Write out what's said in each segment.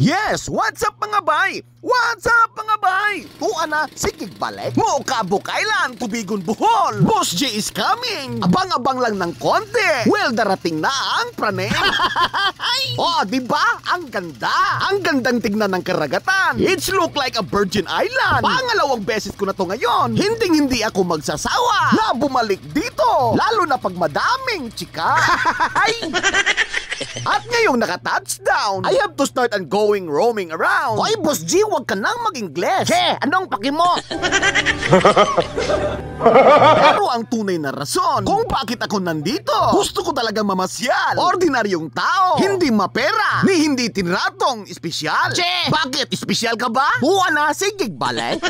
Yes, what's up mga bay? What's up mga bay? Tuwa na, sikig balik. Mo kabuk Island, Tubigon, Bohol. Boss J is coming. Abang-abang lang ng konti. Well, darating na ang praning. Oh, diba? Ang ganda. Ang gandang tignan ng karagatan. It's look like a virgin island. Pangalawang beses ko na to ngayon. Hindi ako magsasawa na bumalik dito. Lalo na pag madaming chika. At ngayong naka-touchdown, I have to start and going roaming around. Hoy, Boss G, huwag ka nang mag-Ingles. Che, anong paki mo? Pero ang tunay na rason kung bakit ako nandito, gusto ko talaga mamasyal. Ordinaryong tao, hindi mapera, ni hindi tinratong espesyal. Che, bakit? Espesyal ka ba? Huwa na, sigig balik.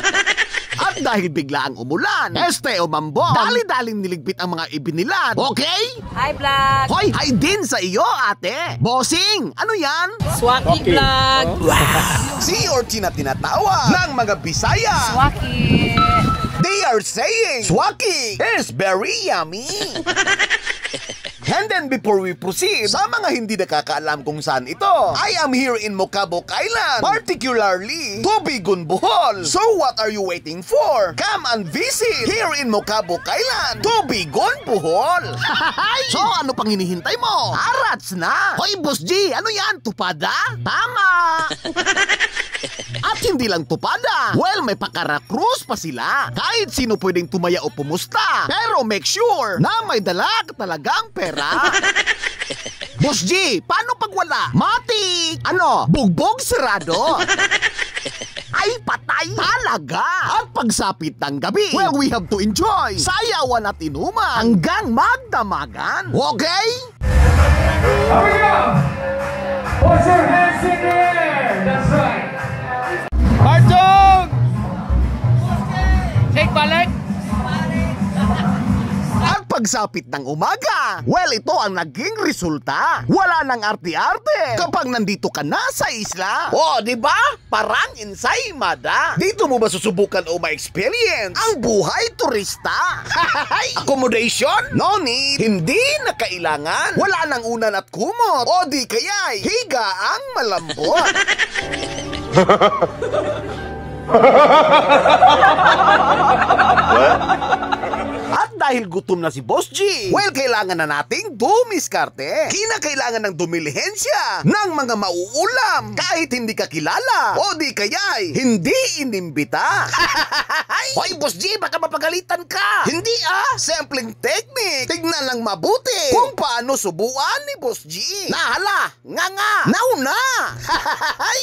At dahil bigla ang umulan, o mambon, dali-daling niligpit ang mga ibinilad. Okay? Hi, Vlog! Hoy, hi din sa iyo, ate. Bossing, ano yan? Swaki Vlog! Wow! Si Orchina tinatawa ng mga Bisaya. Swaki! They are saying, Swaki is very yummy. And then before we proceed, sa mga hindi nakakaalam kung saan ito, I am here in Mocabok Island, particularly Tubigon, Bohol. So what are you waiting for? Come and visit here in Mocabok Island, Tubigon, Bohol. So ano pang hinihintay mo? Arats na! Hoy, Boss G, ano yan? Tupada? Tama! At hindi lang tupada. Well, may pakara-cruise pa sila. Kahit sino pwedeng tumaya o pumusta. Pero make sure na may dala ka talagang pera. Boss G, paano pag wala? Matik! Ano? Bugbog sarado? Ay, patay talaga! At pagsapit ng gabi, well, we have to enjoy sayawan at inuman hanggang magdamagan. Okay? Here we go! Put your hands in the air! That's right! Martong! Shake balik! At pagsapit ng umaga, well, ito ang naging resulta. Wala nang arte-arte kapag nandito ka na sa isla. Oh, di ba? Parang ensaymada. Dito mo ba susubukan o ma-experience ang buhay turista? Accommodation? No need. Hindi na kailangan. Wala nang unan at kumot. O di kaya'y higa ang malambot. At dahil gutom na si Boss G, well, kailangan na nating dumiskarte. Kinakailangan ng dumilihensya ng mga mauulam kahit hindi ka kilala o di kaya'y hindi inimbita. Hoy, Boss G, baka mapagalitan ka. Hindi simpleng technique. Tignan lang mabuti kung paano subuan ni Boss G. Nahala, nga, nauna.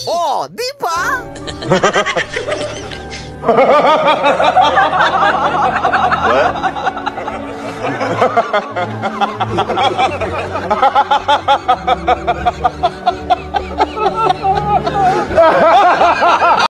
Oh, di ba? What?